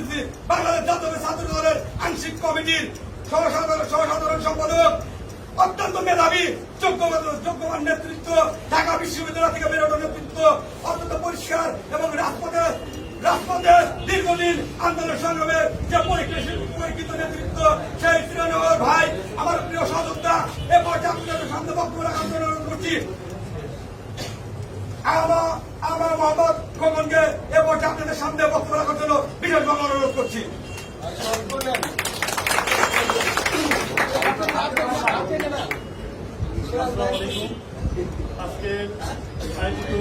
করতেছি বাংলাদেশ জাতীয় ছাত্র দলের আংশিক কমিটির সহসাধারণ সম্পাদক, অত্যন্ত মেধাবী যোগ্যমান নেতৃত্ব, ঢাকা বিশ্ববিদ্যালয় থেকে বেরোনো নেতৃত্ব, অত্যন্ত পরিষ্কার এবং রাজপথে দীর্ঘদিন আন্দোলন সংগ্রামের যে পরীক্ষিত নেতৃত্ব, সেই শ্রীনগর ভাই, আমার প্রিয় সহযোদ্ধা, এ পর্যায়ে আপনাদের সামনে বক্তব্য রাখার জন্য অনুরোধ করছি। আমার মোহাম্মদ খোকনকে এ পর্যায়ে আপনাদের সামনে বক্তব্য রাখার জন্য বিশেষভাবে অনুরোধ করছি। আজকে আয়োজিত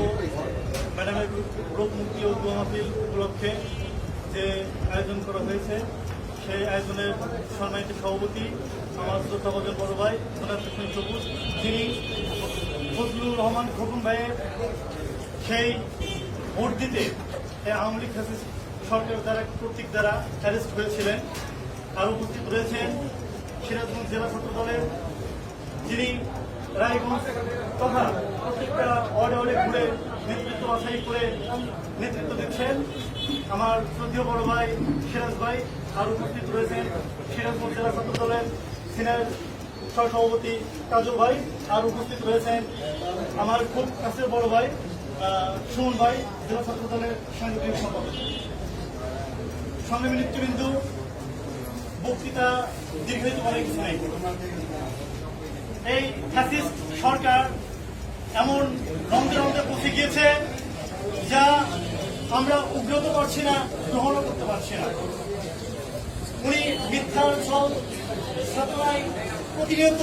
ম্যাডামের রোগ মুক্তি ও দোয়া মাহফিল উপলক্ষে যে আয়োজন করা হয়েছে, সেই আয়োজনের সম্মানিত সভাপতি আমার শ্রদ্ধাভাজন বড় ভাই জনাব হোসেন সবুজ, যিনি ফজলুর রহমান খোকন ভাইয়ের সেই ভোট দিতে আওয়ামী লীগ সরকার দ্বারা কর্তৃক দ্বারা অ্যারেস্ট হয়েছিলেন। আর উপস্থিত রয়েছেন সিরাজগঞ্জ জেলা ছাত্র দলের, যিনি রায়গঞ্জ তথা প্রত্যেকটা ওয়ার্ডে ঘুরে নেতৃত্ব বাছাই করে নেতৃত্ব দিচ্ছেন আমার শ্রদ্ধেয় বড় ভাই সিরাজ ভাই। আর উপস্থিত রয়েছেন সিরাজগঞ্জ জেলা ছাত্র দলের সিনিয়র সহসভাপতি কাজল ভাই। আর উপস্থিত রয়েছেন আমার খুব কাছের বড় ভাই সুমন ভাই, জেলা ছাত্র দলের সাংগঠনিক সম্পাদক। সংগ্রামী নেতৃবৃন্দু, বক্তৃতা দীর্ঘায়িত করার কিছু নেই। এই ফ্যাসিস্ট সরকার এমন রন্ধে রন্ধে পৌঁছে গিয়েছে যা আমরা উগ্রত পারছি না, গ্রহণও করতে পারছি না। উনি মিথ্যার ছল সাতলায় প্রতিনিয়ত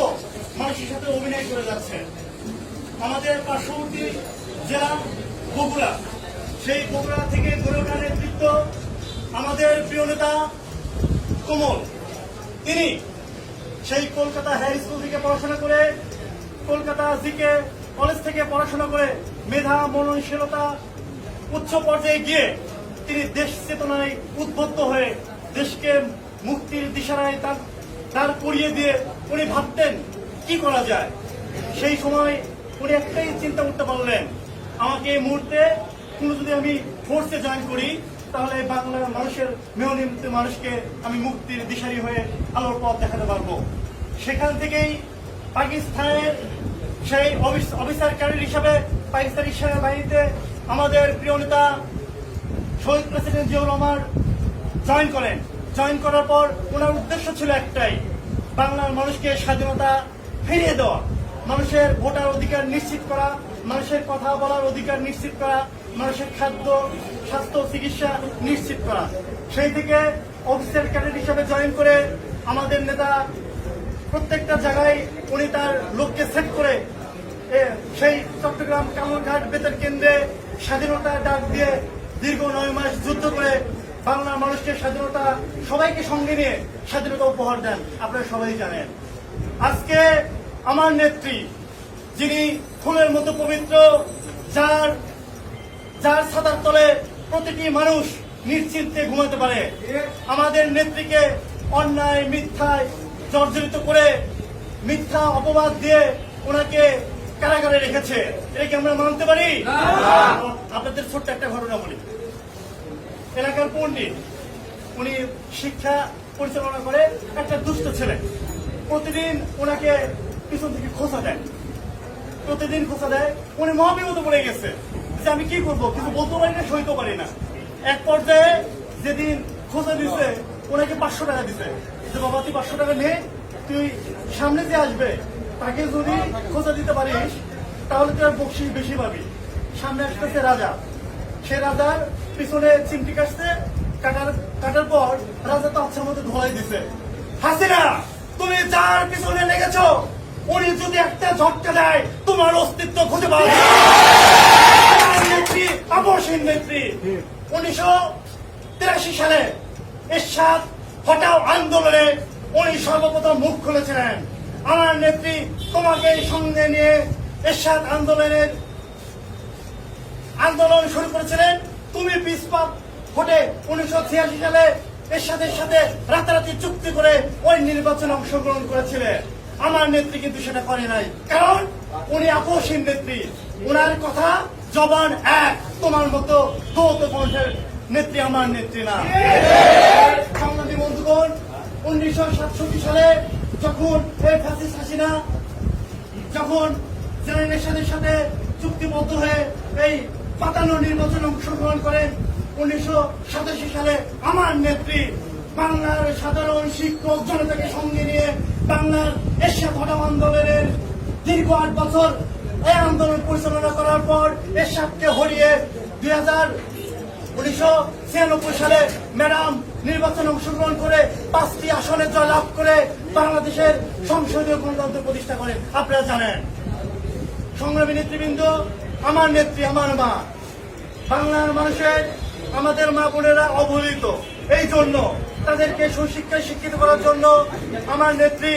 মানুষের সাথে অভিনয় করে যাচ্ছে। আমাদের পার্শ্ববর্তী জেলা বগুড়া, সেই বগুড়া থেকে গড়ে ওঠা নেতৃত্ব আমাদের প্রিয় নেতা কমল, তিনি সেই কলকাতা হাই স্কুল থেকে পড়াশোনা করে, কলকাতা জিকে কলেজ থেকে পড়াশোনা করে মেধা মননশীলতা উচ্চ পর্যায়ে গিয়ে তিনি দেশ চেতনায় উদ্বুদ্ধ হয়ে দেশকে মুক্তির দিশারায় দাঁড় করিয়ে দিয়ে উনি ভাবতেন কি করা যায়। সেই সময় উনি একটাই চিন্তা করতে পারলেন, আমাকে এই মুহূর্তে যদি আমি ফোর্সে জয়েন করি, তাহলে বাংলার মানুষের মেহনতি মানুষকে আমি মুক্তির দিশারি হয়ে আলোর পথ দেখাতে পারবো। সেখান থেকেই পাকিস্তানের সেই অফিসার ক্যাডার হিসাবে পাকিস্তানি সেনাবাহিনীতে আমাদের প্রিয় নেতা শহীদ প্রেসিডেন্ট জিয়াউর রহমান জয়েন করেন। জয়েন করার পর ওনার উদ্দেশ্য ছিল একটাই, বাংলার মানুষকে স্বাধীনতা ফিরিয়ে দেওয়া, মানুষের ভোটার অধিকার নিশ্চিত করা, মানুষের কথা বলার অধিকার নিশ্চিত করা, মানুষের খাদ্য স্বাস্থ্য চিকিৎসা নিশ্চিত করা। সেই থেকে অফিসার ক্যাডেট হিসাবে জয়েন করে আমাদের নেতা প্রত্যেকটা জায়গায় উনি তার লোককে সেট করে সেই চট্টগ্রাম কামরঘাট বেতার কেন্দ্রে স্বাধীনতার ডাক দিয়ে দীর্ঘ 9 মাস যুদ্ধ করে বাংলার মানুষকে স্বাধীনতা, সবাইকে সঙ্গে নিয়ে স্বাধীনতা উপহার দেন। আপনারা সবাই জানেন। আজকে আমার নেত্রী, যিনি ফুলের মতো পবিত্র, যার ছাতার তলে প্রতিটি মানুষ নিশ্চিন্তে ঘুমাতে পারে, আমাদের নেত্রীকে অন্যায় মিথ্যায় জর্জরিত করে মিথ্যা অপবাদ দিয়ে ওনাকে কারাগারে রেখেছে। এটা কি আমরা মানতে পারি? আপনাদের ছোট্ট একটা ঘটনা বলি। এলাকার পণ্ডিত, উনি শিক্ষা পরিচালনা করে, একটা দুষ্ট ছেলে প্রতিদিন ওনাকে পিছন থেকে খোঁচা দেয়, প্রতিদিন খোঁচা দেয়। উনি মহাবিপদে পড়ে গেছে যে আমি কি করবো, কিছু বলতে পারি না, সইতে পারি না। এক পর্যায়ে যেদিন খোঁচা দিচ্ছে ওনাকে 500 টাকা দিছে, যে বাবা তুই 500 টাকা নে, তুই সামনে যে আসবে তাকে যদি খোঁচা দিতে পারিস তাহলে তুই আর বকশিস বেশি পাবি। সামনে আসতেছে রাজা, সে রাজার পিছনে চিমটি কাটছে, কাটার পর রাজা তো আচ্ছার মধ্যে ধোলাই দিছে। হাসিনা, তুমি যার পিছনে লেগেছ উনি যদি একটা ঝটকা দেয় তোমার অস্তিত্ব খুঁজে পাওয়া যায়। নেত্রী, আপসহীন নেত্রী, 1983 সালে এরশাদ হটাও আন্দোলনে উনি সর্বপ্রথম মুখ খুলেছিলেন। আমার নেত্রী তোমাকে সঙ্গে নিয়ে এরশাদ আন্দোলন শুরু করেছিলেন। তুমি পিছপা ভোটে 1986 সালে এরশাদের সাথে রাতারাতি চুক্তি করে ওই নির্বাচনে অংশগ্রহণ করেছিলেন। আমার নেত্রী কিন্তু সেটা করে নাই, কারণ উনি আপসহীন নেত্রী। ওনার কথা জবান এক, তোমার মতো কৌত কণ্ঠের নেত্রী আমার নেত্রী না। 1967 সালে যখন এই ফ্যাসিস্ট হাসিনা যখন জেনারেশনের সাথে চুক্তিবদ্ধ হয়ে এই পাতানো নির্বাচনে অংশগ্রহণ করেন, 1987 সালে আমার নেত্রী বাংলার সাধারণ শিক্ষক জনতাকে সঙ্গে নিয়ে বাংলার এরশাদ হটাও আন্দোলনের দীর্ঘ 8 বছর এই আন্দোলন পরিচালনা করার পর এরশাদকে হরিয়ে 1996 সালে ম্যাডাম নির্বাচনে অংশগ্রহণ করে 5টি আসনে জয়লাভ করে বাংলাদেশের সংসদীয় গণতন্ত্র প্রতিষ্ঠা করেন। আপনারা জানেন, সংগ্রামী নেতৃবৃন্দ, আমার নেত্রী আমার মা, বাংলার মানুষের আমাদের মা বোনেরা অবহেলিত, এই জন্য তাদেরকে সুশিক্ষায় শিক্ষিত করার জন্য আমার নেত্রী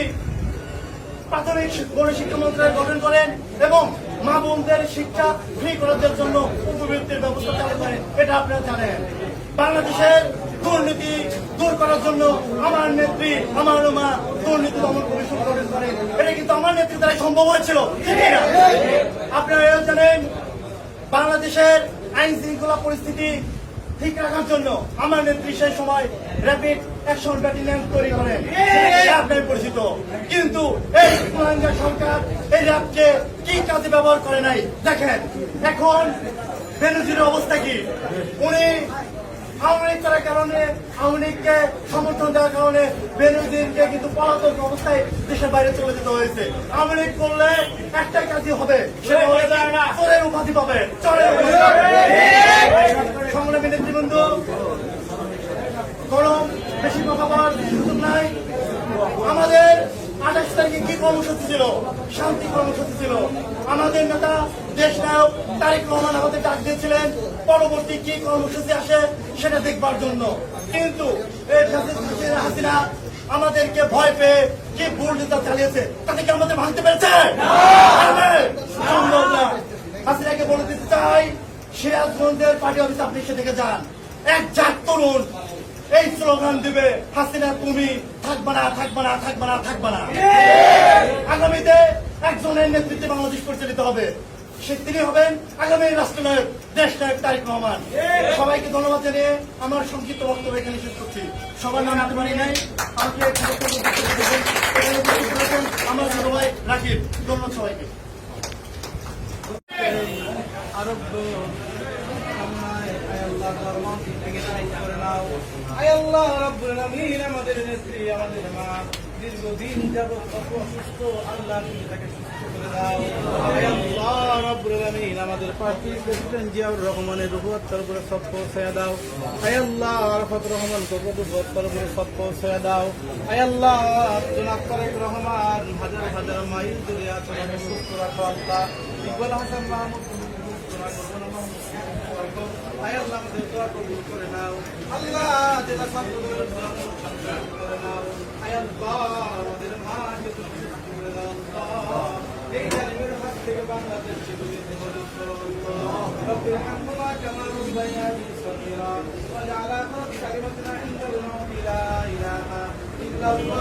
প্রাথমিক গণশিক্ষা মন্ত্রণালয় গঠন করেন এবং মা বোনদের শিক্ষা ফ্রি করার জন্য উপবৃত্তির ব্যবস্থা চালু করেন। এটা আপনারা জানেন। বাংলাদেশের দুর্নীতি দূর করার জন্য আমার নেত্রী আমার মা দুর্নীতি দমন কমিশন গঠন করেন। এটা কিন্তু আমার নেত্রীর দ্বারা সম্ভব হয়েছিল, ঠিক না? আপনারা এও জানেন, বাংলাদেশের আইন শৃঙ্খলা পরিস্থিতি ঠিক রাখার জন্য আমার নেত্রী সেই সময় র্যাপিড অ্যাকশন ব্যাটালিয়ন তৈরি করেন, আপনার পরিচিত। কিন্তু এই কুলাঙ্গা সরকার এই র্যাবকে কি কাজে ব্যবহার করে নাই দেখেন। এখন বেনজিরের অবস্থা কি? উনি আওয়ামী লীগ করার কারণে, আওয়ামী লীগকে সমর্থন দেওয়ার কারণে বেনজিরকে কিন্তু পলাতক অবস্থায় দেশের বাইরে চলে যেতে হয়েছে। আওয়ামী লীগ করলে একটাই কাজই হবে, সেটা হলে চোরের উপাধি পাবে, চোরের উপাধি পাবে। সংগ্রামী নেতৃবৃন্দ, গরম বেশি কথা বলার সুযোগ নাই। আমাদের 28 তারিখে কি কর্মসূচি ছিল? শান্তি কর্মসূচি ছিল। আমাদের নেতা দেশ নায়ক তারেক রহমান আমাদের ডাক দিয়েছিলেন পরবর্তী কি কর্মসূচি আসে সেটা দেখবার জন্য। কিন্তু এই হাসিনা আমাদেরকে ভয় পেয়ে কি বুলডোজার চালিয়েছে, তাদেরকে আমাদের ভাঙতে পেরেছে? সম্ভব না। হাসিনাকে বলে দিতে চাই, সিরাজগঞ্জের পার্টি অফিস আপনি সেদিকে যান, এক জাত তরুণ এই স্লোগান দিবে, হাসিনা তুমি থাকবে না, থাকবে না, থাকবে না, থাকবে না। আগামীতে একজনের নেতৃত্বে বাংলাদেশ পরিচালিত হবে, তিনি হবেন আগামী রাষ্ট্রনায়ক, দেশ নায়ক তারেক রহমান। সবাইকে ধন্যবাদ জানিয়ে আমার সংক্ষিপ্ত বক্তব্য এখানে শেষ করছি। সবার নাম আনতে পারি নাই, আমার ছোট ভাই রাকিব। ধন্যবাদ সবাইকে। আমাদের নেত্রী আমাদের মা দীর্ঘদিন যাবৎ অসুস্থ, আল্লাহ তুমি তাকে সুস্থ করে দাও। আল্লাহ রাব্বুল আলামিন আমাদের পার্টি প্রেসিডেন্ট জিয়াউর রহমানের রুহুয়াত্তার উপরে সব পৌঁছায়া দাও। আল্লাহ আরাফাত রহমান রুহুয়াত্তার উপরে সব পৌঁছায়া দাও। আল্লাহ জনাব তারেক রহমান হাজার হাজার মাইল দূরে আছে, সুস্থ রাখো আল্লাহ। ইকবাল হাসান মাহমুদ আল্লাহ আমাদের দোয়া কবুল করে নাও। আল্লাহ জেলা ছাত্রদের করে নাও। আমাদের মাকে তুমি সুস্থ করে দাও। এই জালিমের হাত থেকে বাংলাদেশকে তুমি হেফাজত করো। রব্বির হামহুমা কামা রাব্বায়ানি সগীরা ওয়াজআল আখিরাত কালিমাতিনা ইনদাল মাউতি লা ইলাহা ইল্লাল্লাহ।